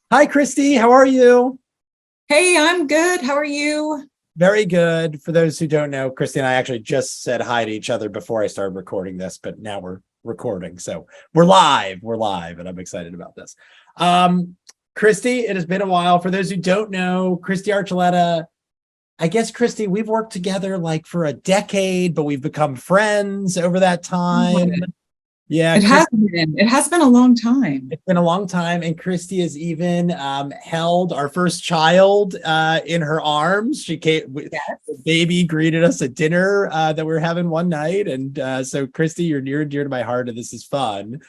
Hi, Kristy. How are you? Hey, I'm good. How are you? Very good. For those who don't know, Kristy and I actually just said hi to each other before I started recording this, but now we're recording. So we're live. We're live, and I'm excited about this. Um, Kristy, it has been a while. For those who don't know, Kristy Archuleta, I guess, Kristy, we've worked together like for a decade, but we've become friends over that time. Yeah, It Kristy. has been. It has been a long time. It's been a long time, and Kristy has even held our first child in her arms. She came, the baby greeted us at dinner that we were having one night, and so Kristy, you're near and dear to my heart, and this is fun.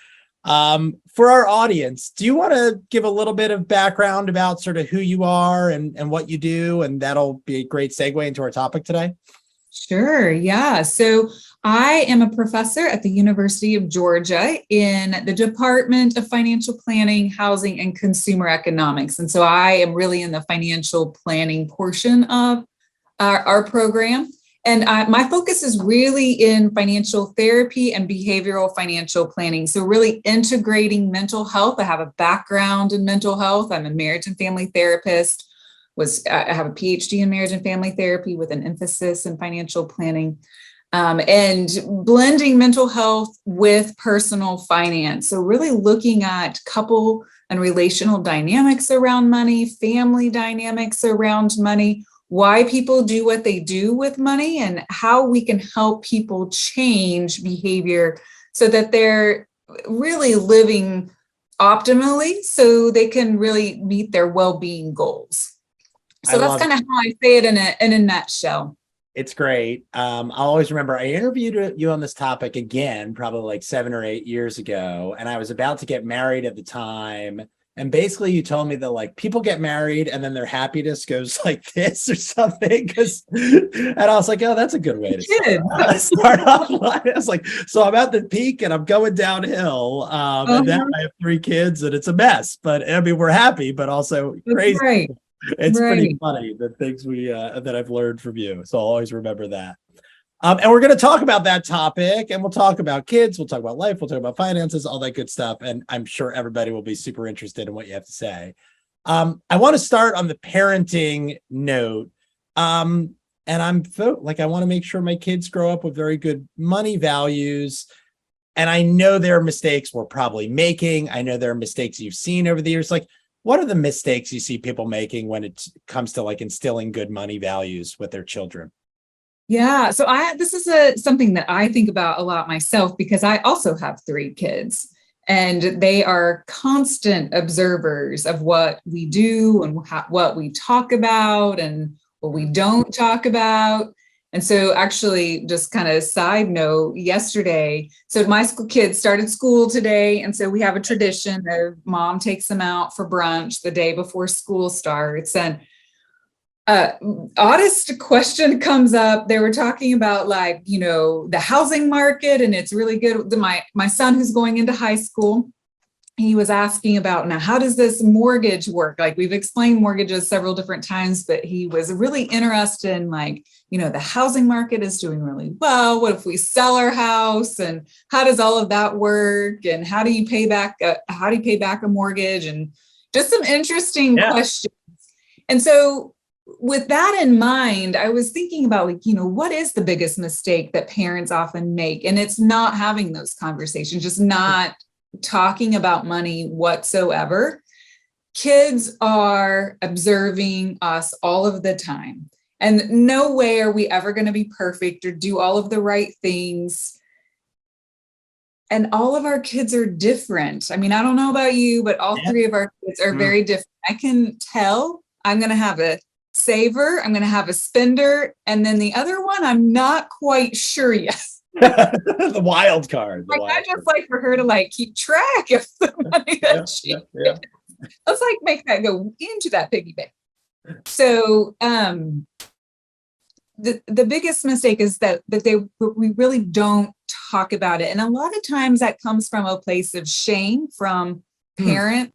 For our audience, do you want to give a little bit of background about sort of who you are and what you do, and that'll be a great segue into our topic today? Sure. Yeah. So I am a professor at the University of Georgia in the Department of Financial Planning, Housing, and Consumer Economics. And so I am really in the financial planning portion of our program. And my focus is really in financial therapy and behavioral financial planning. So, really integrating mental health. I have a background in mental health. I'm a marriage and family therapist. I have a PhD in marriage and family therapy with an emphasis in financial planning, and blending mental health with personal finance. So, really looking at couple and relational dynamics around money, family dynamics around money, why people do what they do with money, and how we can help people change behavior so that they're really living optimally so they can really meet their well-being goals. I So that's love kind of how I say it in a nutshell. It's great. I'll always remember I interviewed you on this topic again, probably like 7 or 8 years ago, and I was about to get married at the time. And basically, you told me that like people get married and then their happiness goes like this or something. And I was like, oh, that's a good way to Good. start off life. I was like, so I'm at the peak and I'm going downhill. And now Uh-huh. I have 3 kids and it's a mess. But I mean, we're happy, but also That's crazy. right. It's pretty Right. funny the things we that I've learned from you. So I'll always remember that. And we're going to talk about that topic, and we'll talk about kids, we'll talk about life, we'll talk about finances, all that good stuff. And I'm sure everybody will be super interested in what you have to say. I want to start on the parenting note. And I want to make sure my kids grow up with very good money values. And I know there are mistakes we're probably making. I know there are mistakes you've seen over the years. Like, what are the mistakes you see people making when it comes to like instilling good money values with their children? Yeah. So this is something that I think about a lot myself because I also have 3 kids, and they are constant observers of what we do and what we talk about and what we don't talk about. And so, actually, just kind of side note, yesterday, so my school kids started school today. And so we have a tradition of mom takes them out for brunch the day before school starts. And uh, oddest question comes up. They were talking about, like, the housing market, and it's really good. My son, who's going into high school, he was asking about, now, how does this mortgage work? Like, we've explained mortgages several different times, but he was really interested in, like, the housing market is doing really well. What if we sell our house, and how does all of that work? And how do you pay back a mortgage? And just some interesting Yeah. questions. And so, with that in mind, I was thinking about, like, what is the biggest mistake that parents often make? And it's not having those conversations, just not talking about money whatsoever. Kids are observing us all of the time. And no way are we ever going to be perfect or do all of the right things. And all of our kids are different. I mean, I don't know about you, but all Yeah. 3 of our kids are Mm. very different. I can tell I'm going to have a saver, I'm going to have a spender, and then the other one, I'm not quite sure yet. The wild card. The Like, I wild just card. like for her to, like, keep track of the money Yeah, that yeah, she, yeah. let's, like, make that go into that piggy bank. So the biggest mistake is that we really don't talk about it. And a lot of times that comes from a place of shame from Hmm. parents.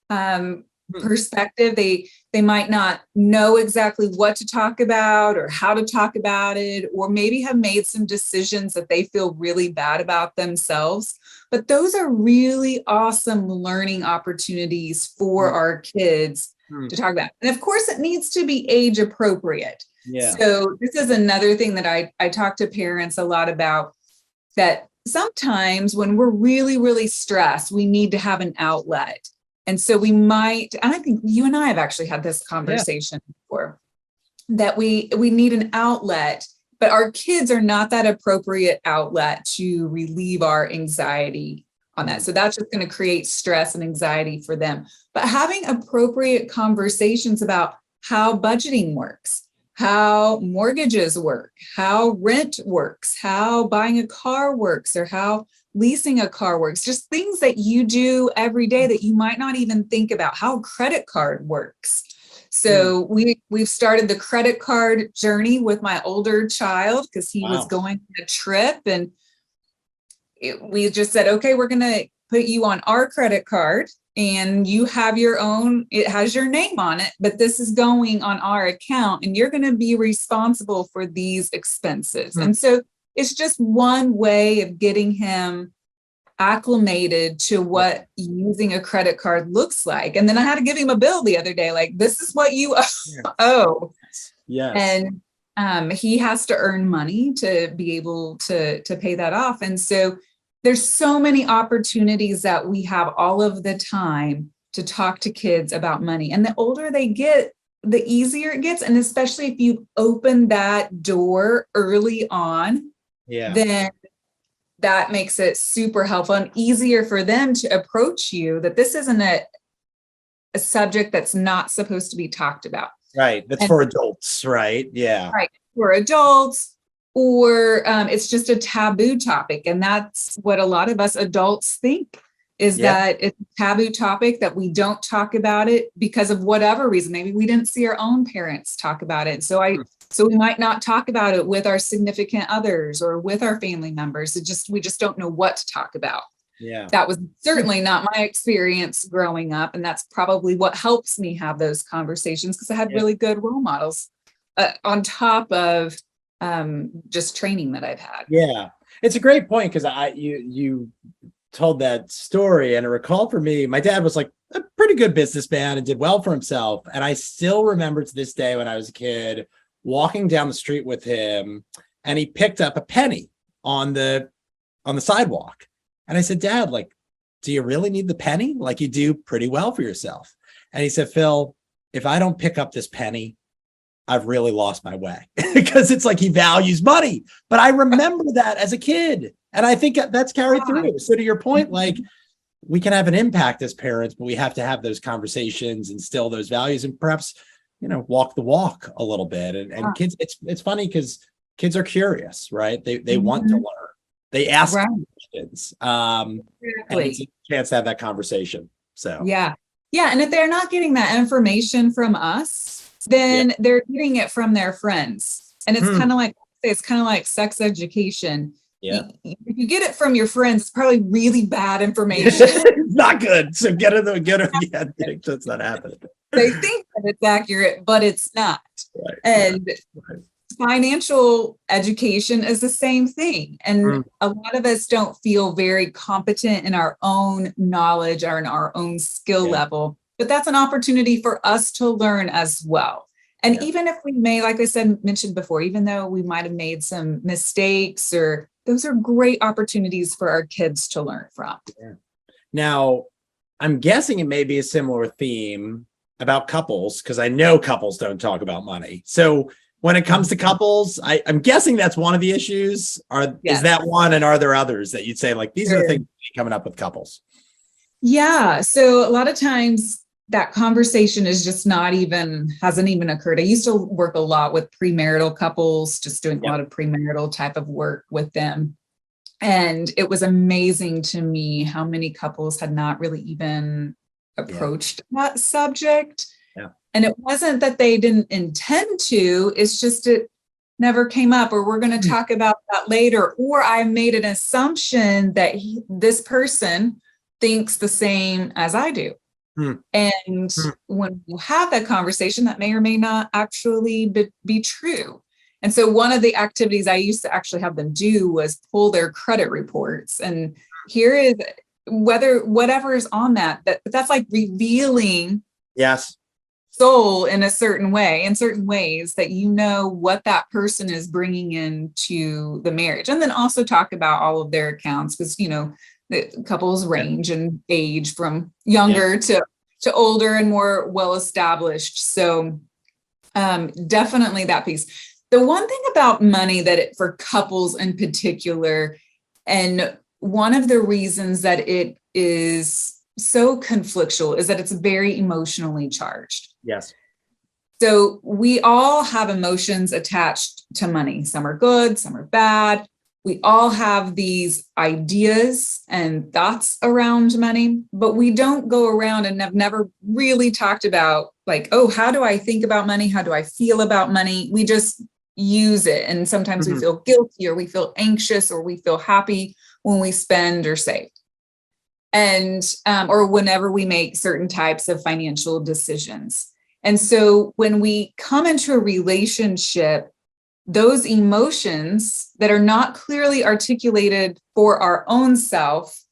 Um, perspective. They might not know exactly what to talk about or how to talk about it, or maybe have made some decisions that they feel really bad about themselves. But those are really awesome learning opportunities for our kids to talk about. And of course, it needs to be age appropriate. Yeah. So this is another thing that I talk to parents a lot about, that sometimes when we're really, really stressed, we need to have an outlet. And so we might, and I think you and I have actually had this conversation before, that we need an outlet, but our kids are not that appropriate outlet to relieve our anxiety on that. So that's just going to create stress and anxiety for them. But having appropriate conversations about how budgeting works, how mortgages work, how rent works, how buying a car works, or how leasing a car works, just things that you do every day that you might not even think about, how a credit card works. So we've started the credit card journey with my older child because he was going on a trip, and we just said, okay, we're going to put you on our credit card and you have your own, it has your name on it, but this is going on our account and you're going to be responsible for these expenses. And so it's just one way of getting him acclimated to what using a credit card looks like. And then I had to give him a bill the other day, like, this is what you owe. Yes. And he has to earn money to be able to pay that off. And so there's so many opportunities that we have all of the time to talk to kids about money. And the older they get, the easier it gets. And especially if you open that door early on, then that makes it super helpful and easier for them to approach you, that this isn't a subject that's not supposed to be talked about. Right. That's for adults, right? Yeah. Right. For adults, or it's just a taboo topic. And that's what a lot of us adults think, is that it's a taboo topic, that we don't talk about it because of whatever reason. Maybe we didn't see our own parents talk about it. So we might not talk about it with our significant others or with our family members. We just don't know what to talk about. Yeah. That was certainly not my experience growing up. And that's probably what helps me have those conversations, because I had really good role models on top of just training that I've had. Yeah. It's a great point, because you told that story, and it recalled for me, my dad was like a pretty good businessman and did well for himself. And I still remember to this day, when I was a kid, walking down the street with him, and he picked up a penny on the sidewalk. And I said, Dad, like, do you really need the penny? Like, you do pretty well for yourself. And he said, Phil, if I don't pick up this penny, I've really lost my way. Because it's like he values money. But I remember that as a kid. And I think that's carried through. So to your point, like, we can have an impact as parents, but we have to have those conversations, instill those values, and perhaps, walk the walk a little bit. And kids, it's funny because kids are curious, right? They want to learn. They ask questions. And it's a chance to have that conversation. So yeah. And if they're not getting that information from us, then they're getting it from their friends. And it's kind of like sex education. Yeah. If you get it from your friends, it's probably really bad information. It's not good. So get it. That's not happening. They think that it's accurate, but it's not. Right, and financial education is the same thing. And a lot of us don't feel very competent in our own knowledge or in our own skill level, but that's an opportunity for us to learn as well. And even if we may, like I mentioned before, even though we might have made some mistakes, or those are great opportunities for our kids to learn from. Yeah. Now, I'm guessing it may be a similar theme about couples, because I know couples don't talk about money. So when it comes to couples, I'm guessing that's one of the issues. Is that one, and are there others that you'd say, like, these are the things coming up with couples? Yeah. So a lot of times that conversation is just hasn't even occurred. I used to work a lot with premarital couples, just doing a lot of premarital type of work with them. And it was amazing to me how many couples had not really even approached that subject. Yeah. And it wasn't that they didn't intend to, it's just it never came up, or we're going to talk about that later. Or I made an assumption that this person thinks the same as I do. Hmm. And Hmm. when you have that conversation, that may or may not actually be true. And so one of the activities I used to actually have them do was pull their credit reports. And here is whatever is on that's like revealing Yes. soul in a certain way, in certain ways that you know what that person is bringing into the marriage. And then also talk about all of their accounts, because, the couples range in age from younger to older and more well-established. So definitely that piece. The one thing about money for couples in particular, and one of the reasons that it is so conflictual, is that it's very emotionally charged. Yes. So we all have emotions attached to money. Some are good, some are bad. We all have these ideas and thoughts around money, but we don't go around and have never really talked about like, oh, how do I think about money? How do I feel about money? We just use it. And sometimes we feel guilty, or we feel anxious, or we feel happy when we spend or save. And, or whenever we make certain types of financial decisions. And so when we come into a relationship, those emotions that are not clearly articulated for our own self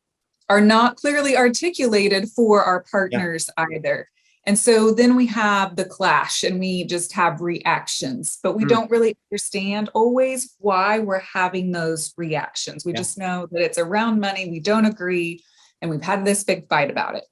are not clearly articulated for our partners either. And so then we have the clash and we just have reactions, but we don't really understand always why we're having those reactions. We just know that it's around money. We don't agree. And we've had this big fight about it.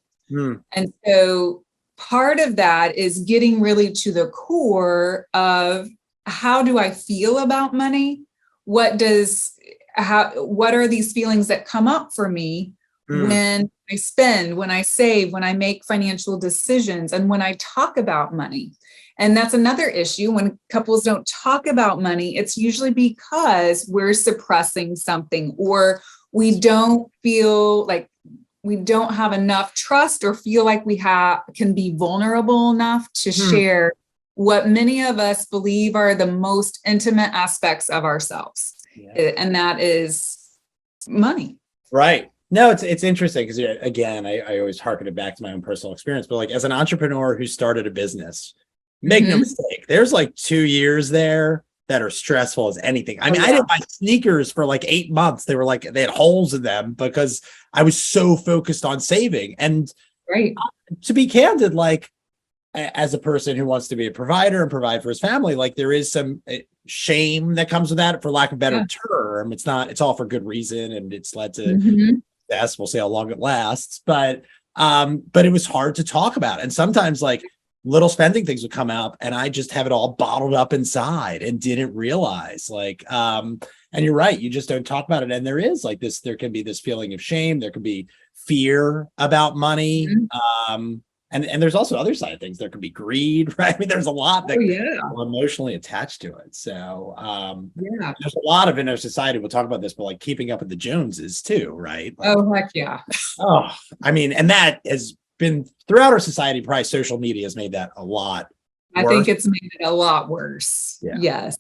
And so part of that is getting really to the core of, how do I feel about money? What are these feelings that come up for me when I spend, when I save, when I make financial decisions, and when I talk about money? And that's another issue. When couples don't talk about money, it's usually because we're suppressing something, or we don't feel like we don't have enough trust, or feel like we can be vulnerable enough to share what many of us believe are the most intimate aspects of ourselves. And that is money. Right. No, it's interesting because, again, I always harken it back to my own personal experience, but like as an entrepreneur who started a business, make no mistake, there's like 2 years there that are stressful as anything. I mean, I didn't buy sneakers for like 8 months. They had holes in them because I was so focused on saving. And to be candid, like, as a person who wants to be a provider and provide for his family, like there is some shame that comes with that, for lack of a better term. It's all for good reason, and it's led to success. We'll see how long it lasts, but it was hard to talk about. And sometimes like little spending things would come up and I just have it all bottled up inside and didn't realize, like, and you're right, you just don't talk about it. And there is like this, there can be this feeling of shame. There could be fear about money. And there's also other side of things. There could be greed, right? I mean, there's a lot that emotionally attached to it. So there's a lot of in our society, we'll talk about this, but like keeping up with the Joneses too, right? Like, heck yeah. I mean, and that has been throughout our society. Probably social media has made that a lot worse. I think it's made it a lot worse. Yes.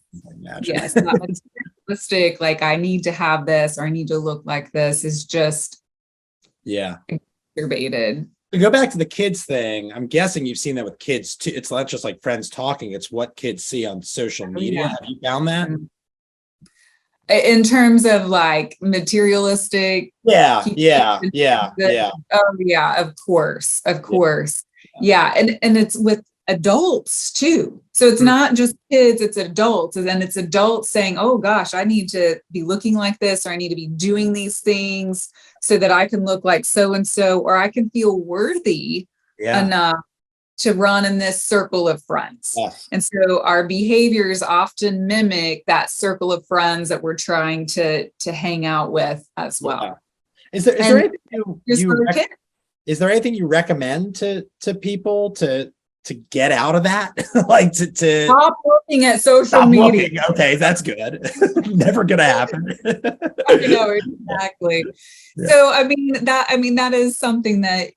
Yes. Not materialistic, like I need to have this, or I need to look like this, is just exacerbated. To go back to the kids thing, I'm guessing you've seen that with kids too. It's not just like friends talking, it's what kids see on social media. Have you found that? In terms of like materialistic? Yeah. Oh yeah, of course. Yeah. And it's with adults too. So it's not just kids, it's adults. And then it's adults saying, oh gosh, I need to be looking like this, or I need to be doing these things so that I can look like so-and-so, or I can feel worthy enough to run in this circle of friends. And so our behaviors often mimic that circle of friends that we're trying to hang out with as well. Is there anything you recommend to people to get out of that? Like to stop looking at social media. Okay, that's good. Never gonna happen. I know, exactly. So I mean that is something that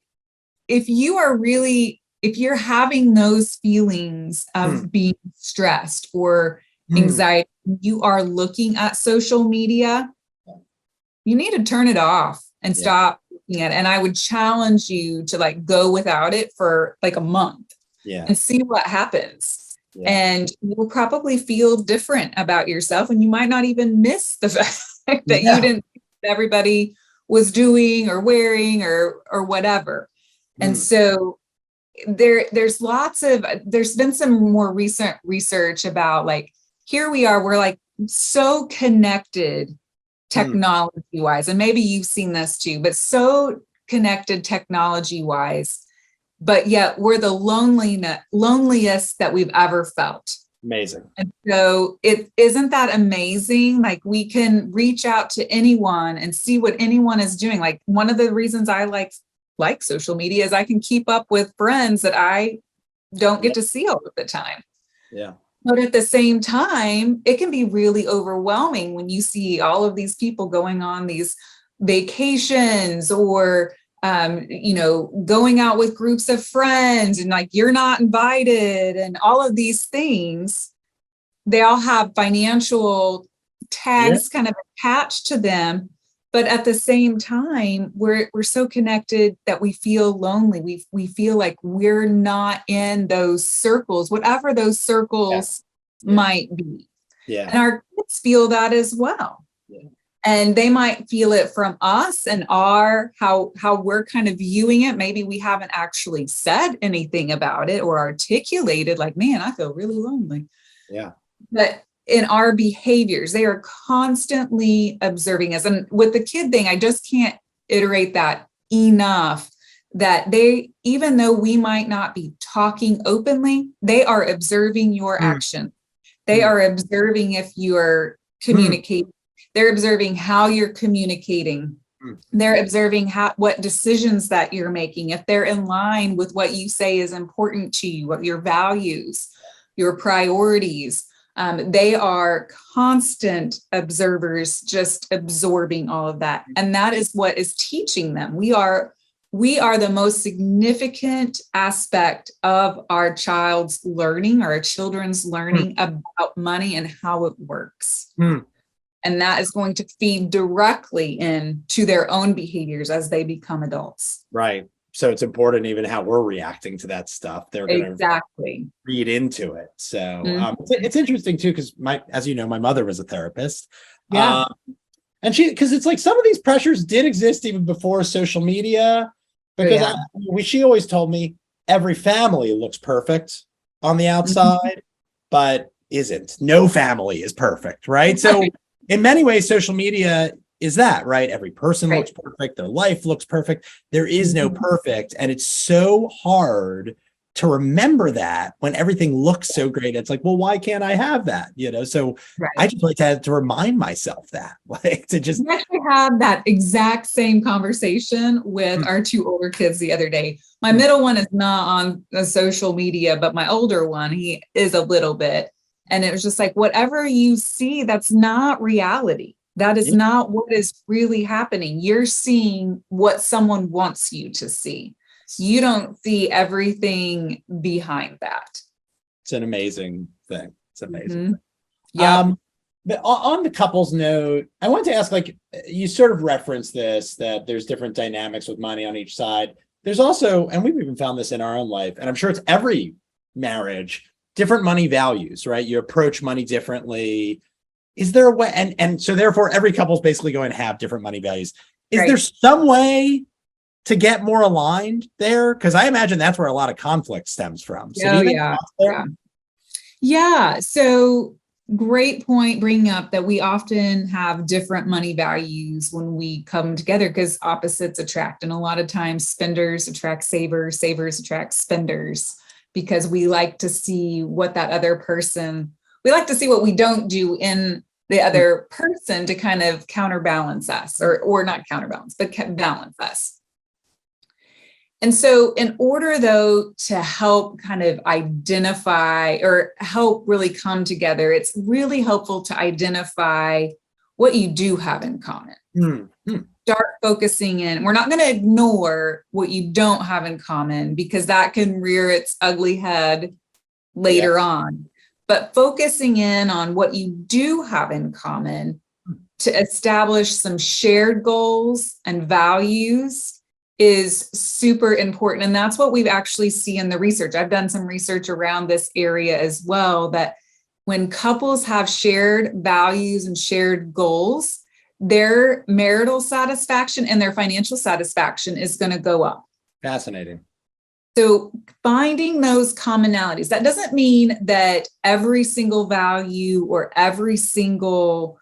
if you're having those feelings of being stressed or anxiety, you are looking at social media, you need to turn it off and stop looking at it. And I would challenge you to like go without it for like a month and see what happens. Yeah. And you'll probably feel different about yourself, and you might not even miss the fact that you didn't think everybody was doing or wearing or whatever. And so there's been some more recent research about like, here we are, we're like so connected technology wise, and maybe you've seen this too, but so connected technology wise, but yet we're the loneliest that we've ever felt. Amazing. And so isn't that amazing? Like we can reach out to anyone and see what anyone is doing. Like one of the reasons I like social media is I can keep up with friends that I don't get to see all of the time. Yeah. But at the same time, it can be really overwhelming when you see all of these people going on these vacations or, going out with groups of friends and like you're not invited and all of these things. They all have financial tags kind of attached to them. But at the same time, we're so connected that we feel lonely. We feel like we're not in those circles, whatever those circles might be. Yeah. And our kids feel that as well. Yeah. And they might feel it from us and how we're kind of viewing it. Maybe we haven't actually said anything about it or articulated like, man, I feel really lonely. Yeah. But in our behaviors, they are constantly observing us. And with the kid thing, I just can't iterate that enough, that they, even though we might not be talking openly, they are observing your action. They are observing if you are communicating. They're observing how you're communicating. They're observing what decisions that you're making, if they're in line with what you say is important to you, what your values, your priorities. They are constant observers, just absorbing all of that. And that is what is teaching them. We are the most significant aspect of our child's learning, our children's learning about money and how it works. And that is going to feed directly into their own behaviors as they become adults. Right. So it's important even how we're reacting to that stuff. They're going to read into it. So it's interesting too, because as you know, my mother was a therapist. Yeah. And because it's like some of these pressures did exist even before social media, because she always told me every family looks perfect on the outside, but isn't. No family is perfect, right? So in many ways, social media is that, right? Every person looks perfect. Their life looks perfect. There is no perfect. And it's so hard to remember that when everything looks so great. It's like, well, why can't I have that? So I just like to remind myself that, like to just. We actually had that exact same conversation with our two older kids the other day. My middle one is not on the social media, but my older one, he is a little bit. And it was just like, whatever you see, that's not reality. That is not what is really happening. You're seeing what someone wants you to see. You don't see everything behind that. It's an amazing thing. It's amazing. Yeah. But on the couples note, I want to ask, like, you sort of referenced this, that there's different dynamics with money on each side. There's also, and we've even found this in our own life, and I'm sure it's every marriage, different money values, right? You approach money differently. Is there a way, and so therefore every couple is basically going to have different money values. Is there some way to get more aligned there? Because I imagine that's where a lot of conflict stems from. So So great point bringing up that we often have different money values when we come together, because opposites attract. And a lot of times spenders attract savers, savers attract spenders, because we like to see what that other person, we like to see what we don't do in the other person to kind of counterbalance us, or not counterbalance, but balance us. And so in order, though, to help kind of identify or help really come together, it's really helpful to identify what you do have in common. Start focusing in. We're not going to ignore what you don't have in common, because that can rear its ugly head later on. But focusing in on what you do have in common to establish some shared goals and values is super important. And that's what we've actually seen in the research. I've done some research around this area as well, that when couples have shared values and shared goals, their marital satisfaction and their financial satisfaction is going to go up. Fascinating. So finding those commonalities, that doesn't mean that every single value or every single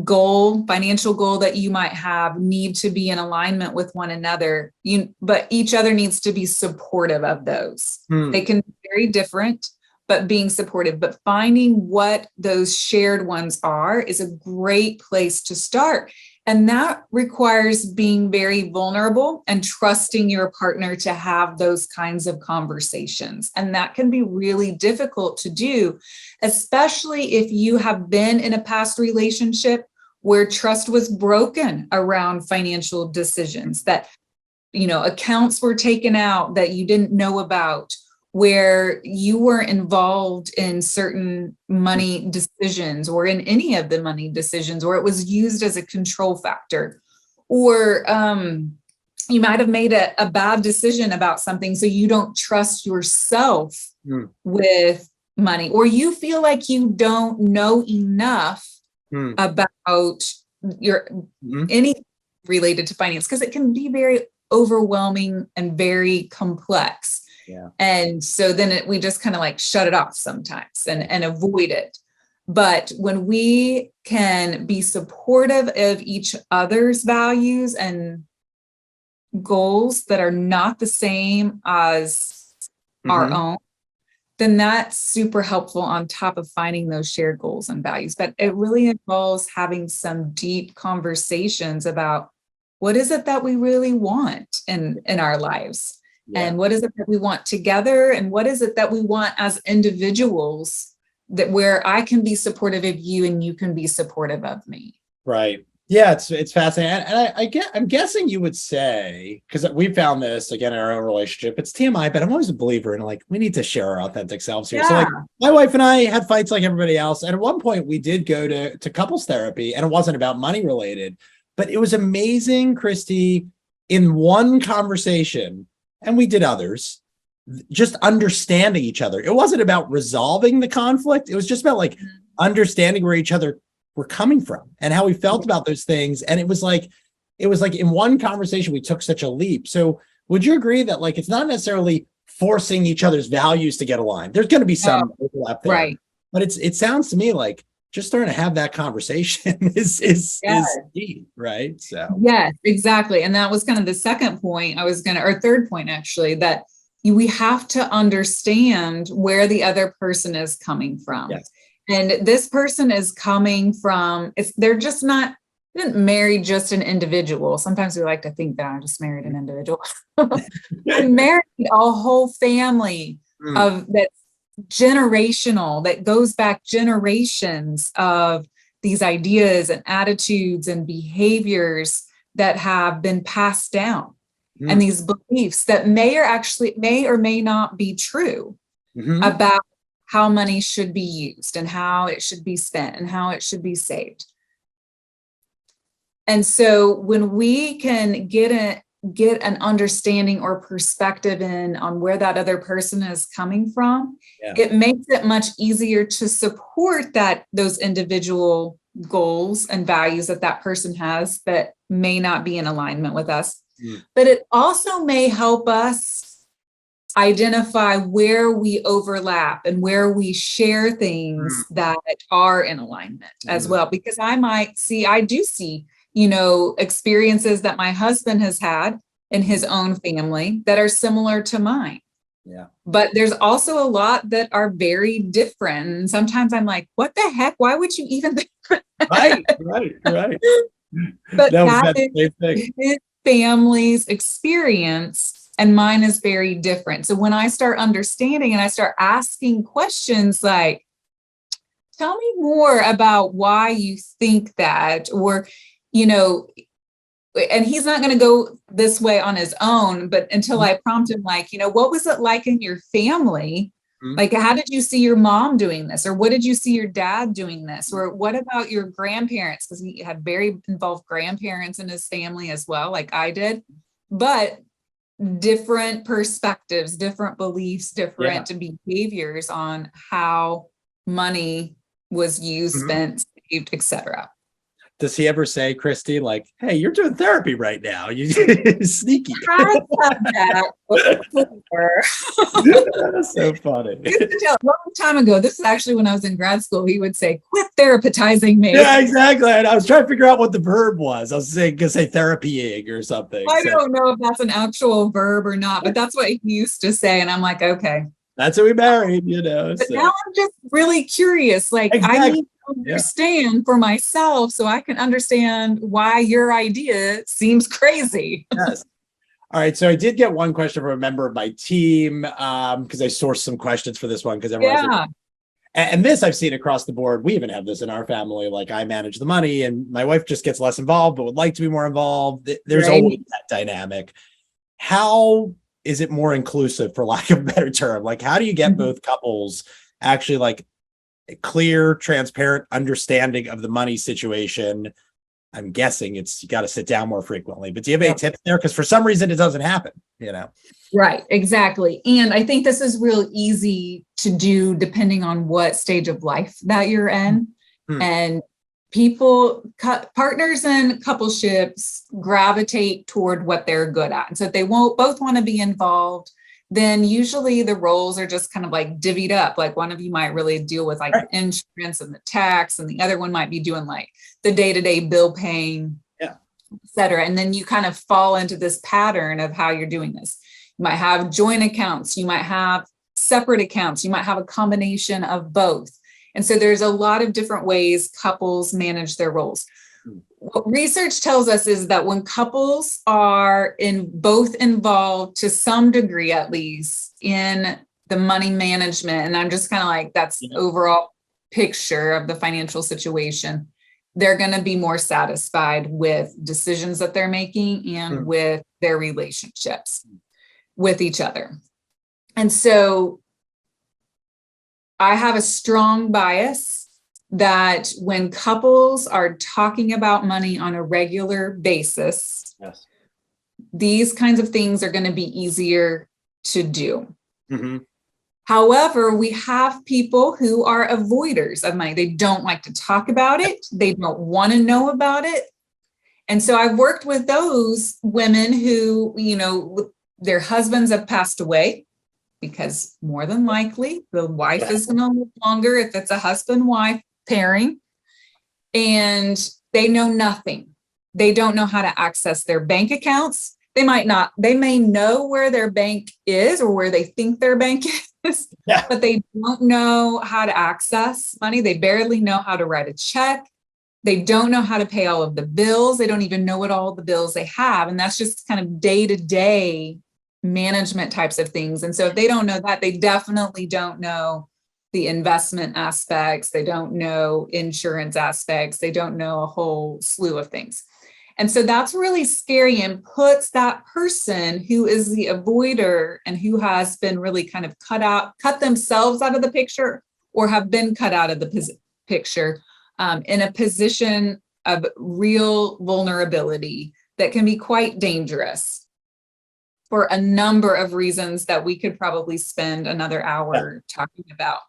goal, financial goal that you might have need to be in alignment with one another. But each other needs to be supportive of those. They can be very different, but being supportive, but finding what those shared ones are is a great place to start. And that requires being very vulnerable and trusting your partner to have those kinds of conversations. And that can be really difficult to do, especially if you have been in a past relationship where trust was broken around financial decisions, that, accounts were taken out that you didn't know about, where you weren't involved in certain money decisions or in any of the money decisions, or it was used as a control factor, or you might have made a bad decision about something, so you don't trust yourself with money, or you feel like you don't know enough about your anything related to finance, because it can be very overwhelming and very complex. Yeah. And so then we just kind of like shut it off sometimes and avoid it. But when we can be supportive of each other's values and goals that are not the same as our own, then that's super helpful on top of finding those shared goals and values. But it really involves having some deep conversations about what is it that we really want in our lives. Yeah. And what is it that we want together? And what is it that we want as individuals, that where I can be supportive of you and you can be supportive of me? Right. Yeah, it's fascinating. And I'm guessing you would say, because we found this again in our own relationship, it's TMI, but I'm always a believer in like, we need to share our authentic selves here. Yeah. So like my wife and I had fights like everybody else. And at one point we did go to couples therapy, and it wasn't about money related, but it was amazing, Kristy, in one conversation, and we did others, just understanding each other. It wasn't about resolving the conflict. It was just about like understanding where each other were coming from and how we felt about those things. And it was like in one conversation, we took such a leap. So would you agree that like, it's not necessarily forcing each other's values to get aligned? There's going to be some overlap there, right? But it sounds to me like just starting to have that conversation is key, right? So yes, exactly. And that was kind of the second point or third point actually, that we have to understand where the other person is coming from. Yes. And this person is coming from, they're just not, they didn't marry just an individual. Sometimes we like to think that I just married an individual. I married a whole family of that's generational, that goes back generations of these ideas and attitudes and behaviors that have been passed down. And these beliefs that may or may not be true about how money should be used and how it should be spent and how it should be saved. And so when we can get an understanding or perspective on where that other person is coming from, it makes it much easier to support those individual goals and values that person has that may not be in alignment with us. But it also may help us identify where we overlap and where we share things that are in alignment as well. Because I do see, experiences that my husband has had in his own family that are similar to mine. Yeah. But there's also a lot that are very different. And sometimes I'm like, what the heck? Why would you even think Right. But that is his family's experience, and mine is very different. So when I start understanding and I start asking questions like, tell me more about why you think that, or, and he's not going to go this way on his own, but until I prompt him, like, what was it like in your family? Like, how did you see your mom doing this? Or what did you see your dad doing this? Or what about your grandparents? Because he had very involved grandparents in his family as well, like I did. but different perspectives, different beliefs, Yeah. different behaviors on how money was used, Mhm. spent, saved, etc. Does he ever say, Kristy, like, hey, you're doing therapy right now? You sneaky. I said that before. That's so funny. Used to tell a long time ago. This is actually when I was in grad school. He would say, "Quit therapizing me." Yeah, exactly. And I was trying to figure out what the verb was. I was saying, gonna say therapying or something. I So don't know if that's an actual verb or not, but that's what he used to say. And I'm like, okay. that's who we married, But So now I'm just really curious. Like, I exactly. need to Yeah. understand for myself so I can understand why your idea seems crazy. Yes. All right. So I did get one question from a member of my team because I sourced some questions for this one because everyone's like, Yeah. and this I've seen across the board. We even have this in our family. Like I manage the money and my wife just gets less involved, but would like to be more involved. There's Right. always that dynamic. How is it more inclusive, for lack of a better term? Like, how do you get both couples actually like a clear, transparent understanding of the money situation? I'm guessing it's you got to sit down more frequently, but do you have any Yep. tips there? Because for some reason it doesn't happen, Right, exactly. And I think this is real easy to do depending on what stage of life that you're in. Hmm. And partners and coupleships gravitate toward what they're good at. And so if they won't both want to be involved, then usually the roles are just kind of like divvied up. Like one of you might really deal with like Right. insurance and the tax, and the other one might be doing like the day-to-day bill paying, et cetera. And then you kind of fall into this pattern of how you're doing this. You might have joint accounts, you might have separate accounts, you might have a combination of both. And so there's a lot of different ways couples manage their roles. What research tells us is that when couples are both involved to some degree, at least in the money management, and I'm just kind of like, that's the overall picture of the financial situation, they're going to be more satisfied with decisions that they're making and with their relationships with each other. And so I have a strong bias that when couples are talking about money on a regular basis, these kinds of things are going to be easier to do. Mm-hmm. However, we have people who are avoiders of money. They don't like to talk about it. They don't want to know about it. And so I've worked with those women who, their husbands have passed away, because more than likely the wife is going to live longer if it's a husband-wife pairing, and they know nothing. They don't know how to access their bank accounts. They may know where their bank is or where they think their bank is, but they don't know how to access money. They barely know how to write a check. They don't know how to pay all of the bills. They don't even know what all the bills they have. And that's just kind of day-to-day management types of things. And so if they don't know that, they definitely don't know the investment aspects. They don't know insurance aspects. They don't know a whole slew of things. And so that's really scary and puts that person who is the avoider and who has been really kind of cut themselves out of the picture or have been cut out of the picture in a position of real vulnerability that can be quite dangerous for a number of reasons that we could probably spend another hour talking about.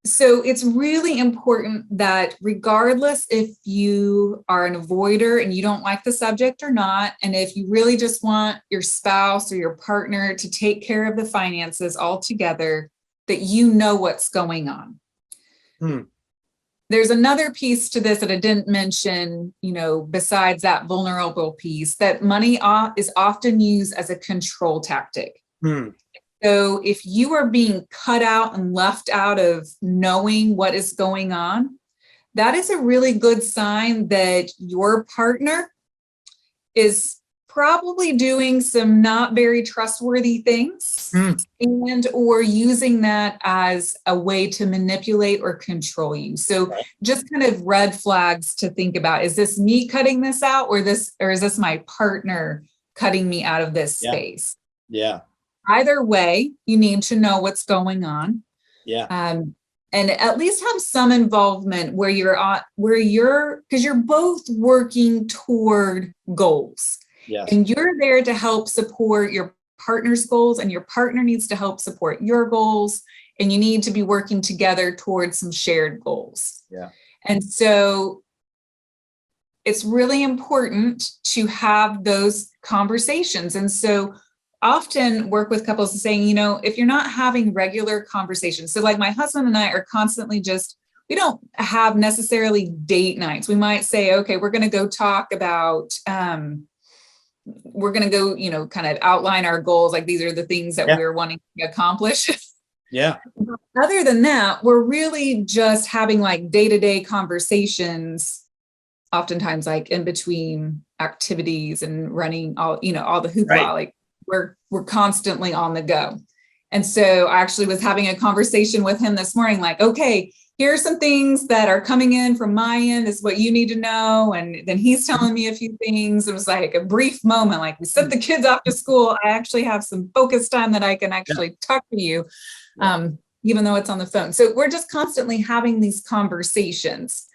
So it's really important that regardless if you are an avoider and you don't like the subject or not, and if you really just want your spouse or your partner to take care of the finances altogether, that you know what's going on. There's another piece to this that I didn't mention, besides that vulnerable piece, that money is often used as a control tactic. So if you are being cut out and left out of knowing what is going on, that is a really good sign that your partner is probably doing some not very trustworthy things and or using that as a way to manipulate or control you. So just kind of red flags to think about. Is this me cutting this out or is this my partner cutting me out of this space? Yeah. Either way, you need to know what's going on. And at least have some involvement because you're both working toward goals. Yes. And you're there to help support your partner's goals, and your partner needs to help support your goals. And you need to be working together towards some shared goals. Yeah. And so it's really important to have those conversations. And so often work with couples saying, you know, if you're not having regular conversations, so like my husband and I are constantly we don't have necessarily date nights. We might say, okay, we're going to go talk about, we're going to go, you know, kind of outline our goals. Like these are the things that we're wanting to accomplish. Yeah. Other than that, we're really just having like day-to-day conversations, oftentimes like in between activities and running all, you know, all the hoopla, Right. like we're constantly on the go. And so I actually was having a conversation with him this morning, like, okay, here are some things that are coming in from my end. This is what you need to know. And then he's telling me a few things. It was like a brief moment, like we sent the kids off to school. I actually have some focus time that I can actually talk to you, even though it's on the phone. So we're just constantly having these conversations.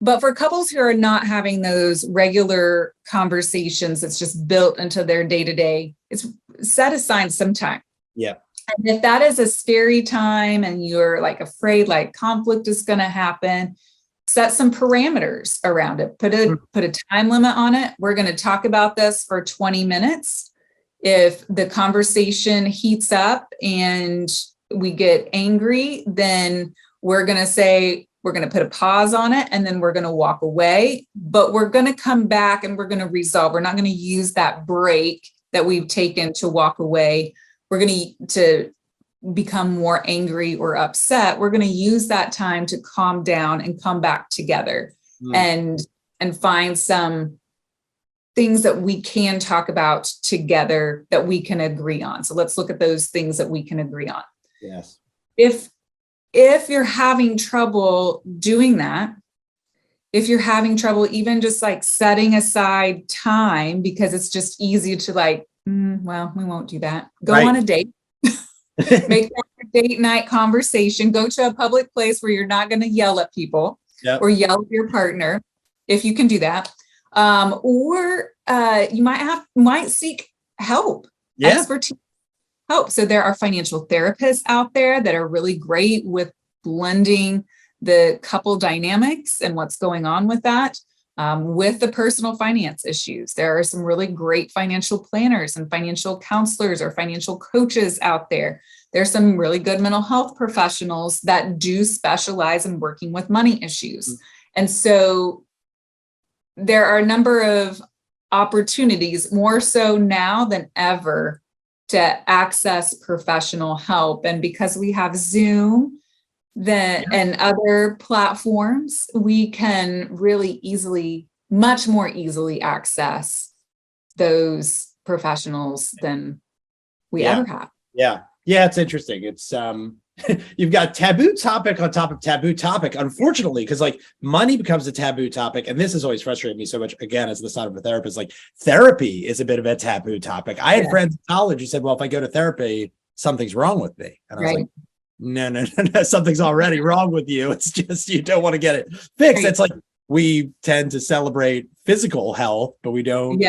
But for couples who are not having those regular conversations, it's just built into their day-to-day, it's set aside some time. Yeah. And if that is a scary time and you're like afraid like conflict is going to happen, set some parameters around it. Put a time limit on it. We're going to talk about this for 20 minutes. If the conversation heats up and we get angry, then we're going to say, we're going to put a pause on it, and then we're going to walk away, but we're going to come back and we're going to resolve. We're not going to use that break that we've taken to walk away. We're going to become more angry or upset. We're going to use that time to calm down and come back together and find some things that we can talk about together that we can agree on. So let's look at those things that we can agree on. Yes. If you're having trouble doing that, if you're having trouble even just like setting aside time because it's just easy to like, well, we won't do that. Go on a date, make that a date night conversation, go to a public place where you're not going to yell at people or yell at your partner, if you can do that. Or you might seek help, expertise. Help. So there are financial therapists out there that are really great with blending the couple dynamics and what's going on with that, with the personal finance issues. There are some really great financial planners and financial counselors or financial coaches out there. There's some really good mental health professionals that do specialize in working with money issues. And so there are a number of opportunities, more so now than ever, to access professional help. And because we have Zoom and other platforms, we can really much more easily access those professionals than we ever have. Yeah. Yeah. It's interesting. It's, you've got taboo topic on top of taboo topic, unfortunately, because like money becomes a taboo topic. And this has always frustrated me so much, again, as the son of a therapist, like therapy is a bit of a taboo topic. I had friends in college who said, well, if I go to therapy, something's wrong with me. And I was like, no, something's already wrong with you. It's just, you don't want to get it fixed. It's like, we tend to celebrate physical health, but we don't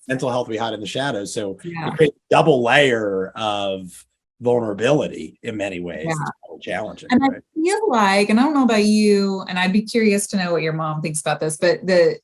mental health we hide in the shadows. So it creates a double layer of vulnerability in many ways. It's challenging. And I feel like, and I don't know about you, and I'd be curious to know what your mom thinks about this, but the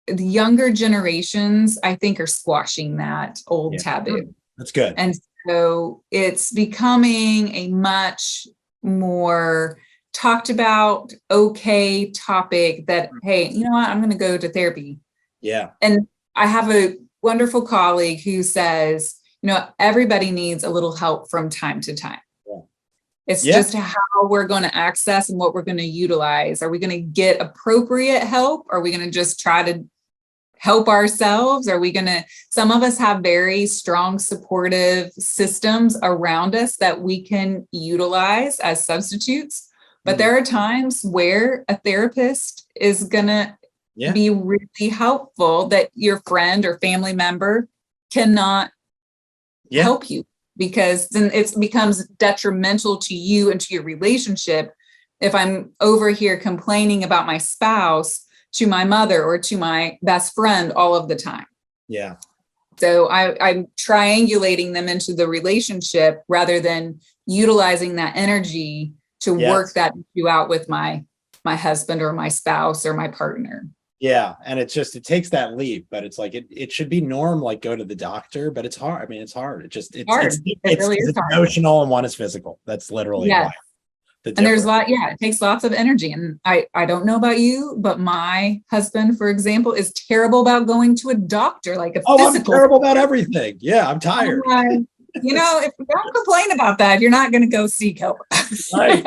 younger generations, I think, are squashing that old taboo. That's good. And so it's becoming a much more talked about, okay topic that, hey, you know what, I'm going to go to therapy. Yeah. And I have a wonderful colleague who says, you know, everybody needs a little help from time to time. It's just how we're going to access and what we're going to utilize. Are we going to get appropriate help? Are we going to just try to help ourselves? Are we going to, some of us have very strong supportive systems around us that we can utilize as substitutes. But there are times where a therapist is going to be really helpful that your friend or family member cannot help you, because then it becomes detrimental to you and to your relationship. If I'm over here complaining about my spouse to my mother or to my best friend all of the time. Yeah. So I'm triangulating them into the relationship rather than utilizing that energy to work that issue out with my husband or my spouse or my partner. Yeah. And it takes that leap, but it's like, it should be norm, like go to the doctor, but it's hard. I mean, it's hard. It's really is hard. emotional and one is physical. That's literally why. And there's a lot, it takes lots of energy. And I don't know about you, but my husband, for example, is terrible about going to a doctor, like a physical. I'm terrible about everything. Yeah, I'm tired. If you don't complain about that, you're not going to go seek help. Right,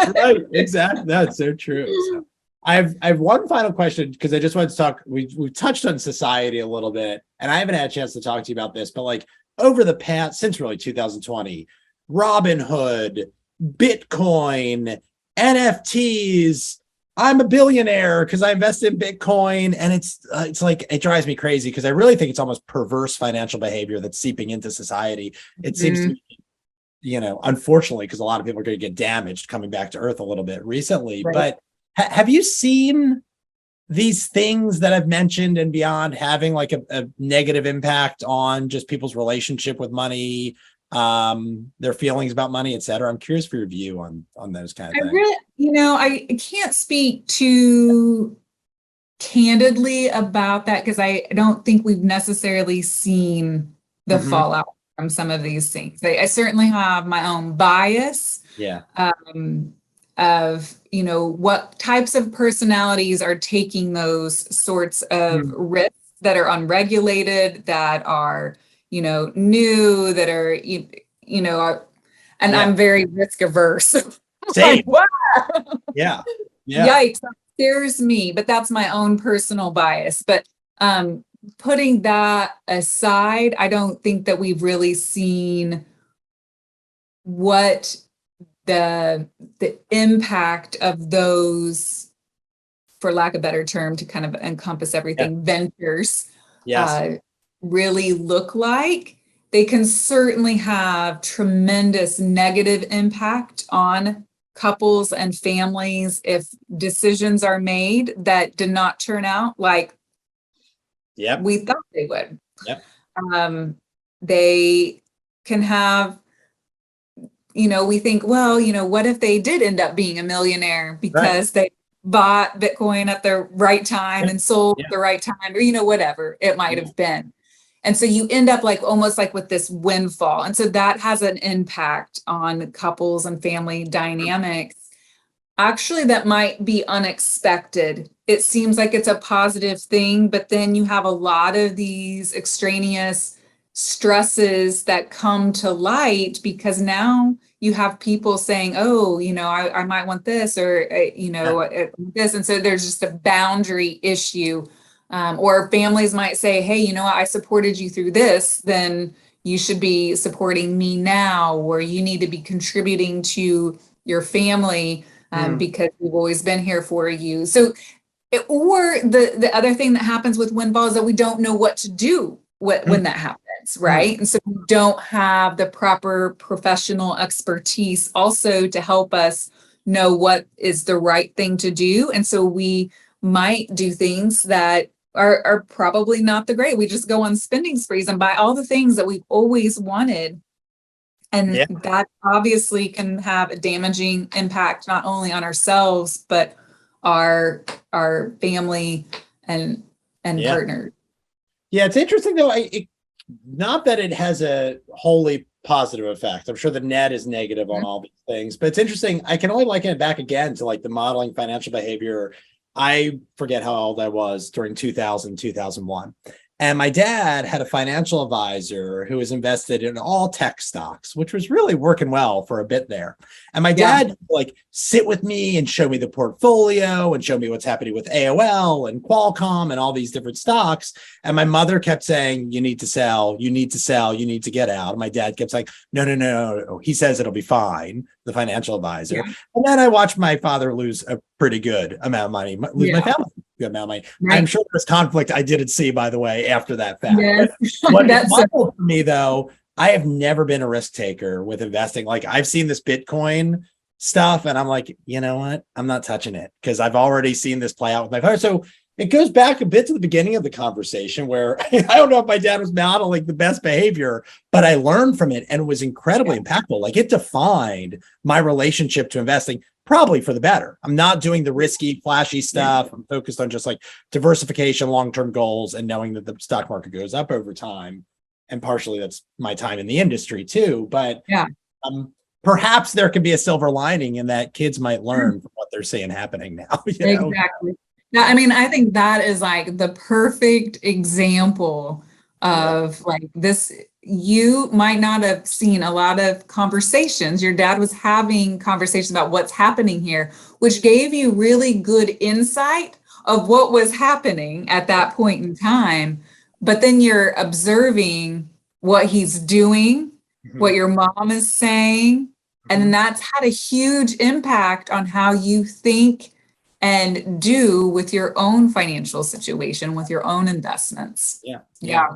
exactly. That's so true. So I have one final question, because I just wanted to talk. We've touched on society a little bit, and I haven't had a chance to talk to you about this, but like over the past, since really 2020, Robinhood, Bitcoin, NFTs. I'm a billionaire because I invest in Bitcoin, and it's like, it drives me crazy because I really think it's almost perverse financial behavior that's seeping into society. It seems to be, unfortunately, because a lot of people are going to get damaged coming back to earth a little bit recently. Right. But have you seen these things that I've mentioned and beyond having like a negative impact on just people's relationship with money, their feelings about money, et cetera? I'm curious for your view on those kind of things. I can't speak too candidly about that because I don't think we've necessarily seen the fallout from some of these things. I certainly have my own bias. Yeah. Of what types of personalities are taking those sorts of risks that are unregulated, that are new, that are and I'm very risk averse. Same. Like, wow. Yeah. Yikes, that scares me, but that's my own personal bias. But putting that aside, I don't think that we've really seen what the impact of those, for lack of a better term, to kind of encompass everything, ventures really look like. They can certainly have tremendous negative impact on couples and families if decisions are made that did not turn out like we thought they would. They can have, we think, well, what if they did end up being a millionaire because they bought Bitcoin at the right time and sold at the right time, or, whatever it might have been. And so you end up like almost like with this windfall. And so that has an impact on couples and family dynamics. Actually, that might be unexpected. It seems like it's a positive thing, but then you have a lot of these extraneous stresses that come to light because now you have people saying, oh, I might want this or, this. And so there's just a boundary issue. Or families might say, hey, I supported you through this, then you should be supporting me now, or you need to be contributing to your family because we've always been here for you. So, or the other thing that happens with windfall is that we don't know what to do when that happens, right? And so we don't have the proper professional expertise also to help us know what is the right thing to do. And so we might do things that are probably not the great. We just go on spending sprees and buy all the things that we've always wanted. And that obviously can have a damaging impact, not only on ourselves, but our family and partners. Yeah, it's interesting though. Not that it has a wholly positive effect. I'm sure the net is negative on all these things, but it's interesting. I can only liken it back again to like the modeling financial behavior. I forget how old I was during 2001. And my dad had a financial advisor who was invested in all tech stocks, which was really working well for a bit there. And my dad like sit with me and show me the portfolio and show me what's happening with AOL and Qualcomm and all these different stocks. And my mother kept saying, you need to sell, you need to sell, you need to get out. And my dad kept saying, no. He says it'll be fine, the financial advisor. Yeah. And then I watched my father lose a pretty good amount of money, lose my family. Good amount of money. Right. I'm sure there's conflict I didn't see, by the way, after that fact. Yes. What's wonderful for me, though, I have never been a risk taker with investing. Like I've seen this Bitcoin stuff and I'm like, you know what? I'm not touching it because I've already seen this play out with my father. So it goes back a bit to the beginning of the conversation where I don't know if my dad was modeling the best behavior, but I learned from it and it was incredibly impactful. Like it defined my relationship to investing, probably for the better. I'm not doing the risky, flashy stuff. I'm focused on just like diversification, long-term goals, and knowing that the stock market goes up over time. And partially that's my time in the industry too. But perhaps there could be a silver lining in that kids might learn from what they're seeing happening now. Exactly. Yeah, I mean, I think that is like the perfect example of like this. You might not have seen a lot of conversations. Your dad was having conversations about what's happening here, which gave you really good insight of what was happening at that point in time. But then you're observing what he's doing, what your mom is saying, and that's had a huge impact on how you think and do with your own financial situation, with your own investments. Yeah.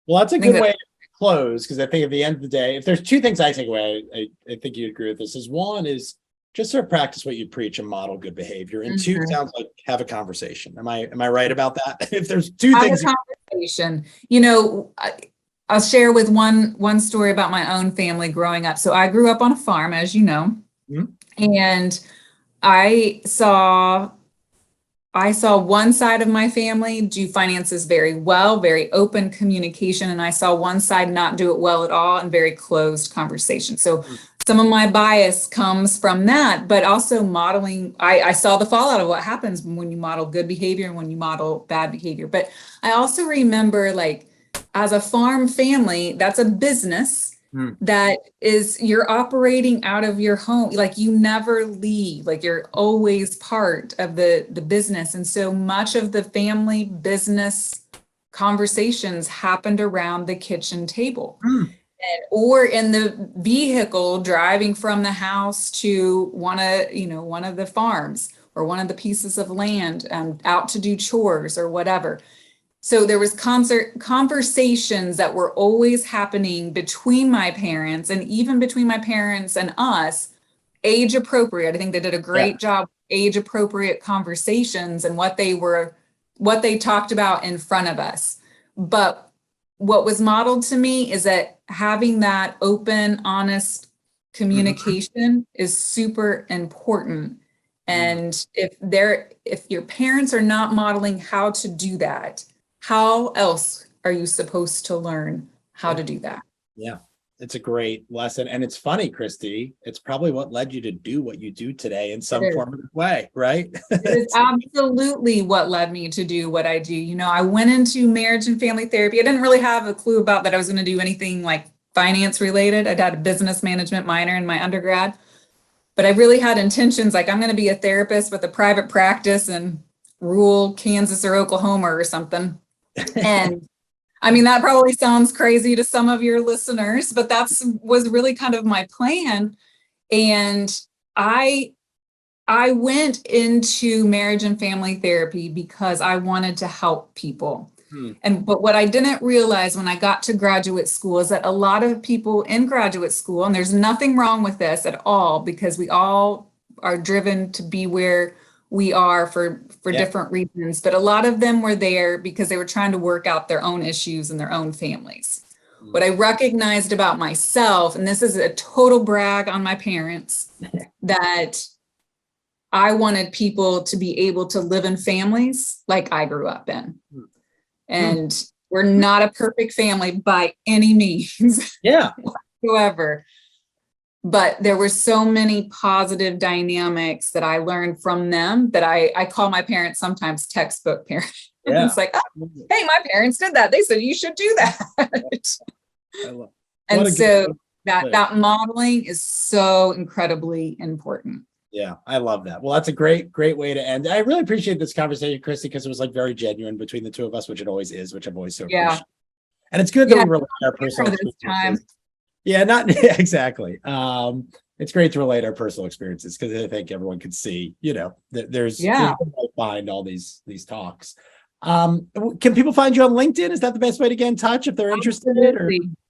Well, that's a good way to close, because I think at the end of the day, if there's two things I take away, I think you'd agree with this, is one is just sort of practice what you preach and model good behavior. And two sounds like have a conversation. Am I right about that? If there's two things. Have a conversation. You know, I'll share with one story about my own family growing up. So I grew up on a farm, as you know, and I saw one side of my family do finances very well, very open communication, and I saw one side not do it well at all and very closed conversation. So some of my bias comes from that, but also modeling. I saw the fallout of what happens when you model good behavior and when you model bad behavior. But I also remember, like, as a farm family, that's a business. That is, you're operating out of your home, like you never leave, like you're always part of the business. And so much of the family business conversations happened around the kitchen table or in the vehicle driving from the house to one of the farms or one of the pieces of land out to do chores or whatever. So there was conversations that were always happening between my parents and even between my parents and us, age appropriate. I think they did a great job, age appropriate conversations and what they talked about in front of us. But what was modeled to me is that having that open, honest communication is super important. And if your parents are not modeling how to do that, how else are you supposed to learn how to do that? Yeah, it's a great lesson. And it's funny, Kristy, it's probably what led you to do what you do today in some form of way, right? It is absolutely what led me to do what I do. You know, I went into marriage and family therapy. I didn't really have a clue about that I was going to do anything like finance related. I'd had a business management minor in my undergrad, but I really had intentions like I'm going to be a therapist with a private practice in rural Kansas or Oklahoma or something. And I mean, that probably sounds crazy to some of your listeners, but was really kind of my plan. And I went into marriage and family therapy because I wanted to help people. But what I didn't realize when I got to graduate school is that a lot of people in graduate school, and there's nothing wrong with this at all, because we all are driven to be where we are for different reasons, but a lot of them were there because they were trying to work out their own issues in their own families. What I recognized about myself, and this is a total brag on my parents, that I wanted people to be able to live in families like I grew up in. And we're not a perfect family by any means whatsoever. But there were so many positive dynamics that I learned from them that I call my parents sometimes textbook parents. It's like, oh, hey, my parents did that. They said you should do that. And so that modeling is so incredibly important. Yeah, I love that. Well, that's a great way to end. I really appreciate this conversation, Kristy, because it was like very genuine between the two of us, which it always is, which I've always so appreciated. And it's good that we relate our personal experiences. Exactly. It's great to relate our personal experiences because I think everyone can see, there's behind all these talks. Can people find you on LinkedIn? Is that the best way to get in touch if they're interested?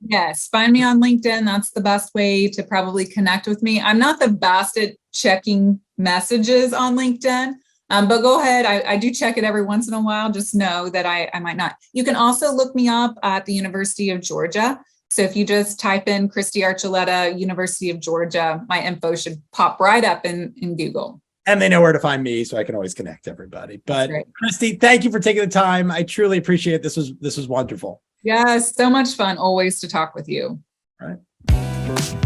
Yes, find me on LinkedIn. That's the best way to probably connect with me. I'm not the best at checking messages on LinkedIn. But go ahead. I do check it every once in a while. Just know that I might not. You can also look me up at the University of Georgia. So if you just type in Kristy Archuleta, University of Georgia, my info should pop right up in Google. And they know where to find me, so I can always connect everybody. But Kristy, thank you for taking the time. I truly appreciate it. This was wonderful. Yes, so much fun always to talk with you. All right.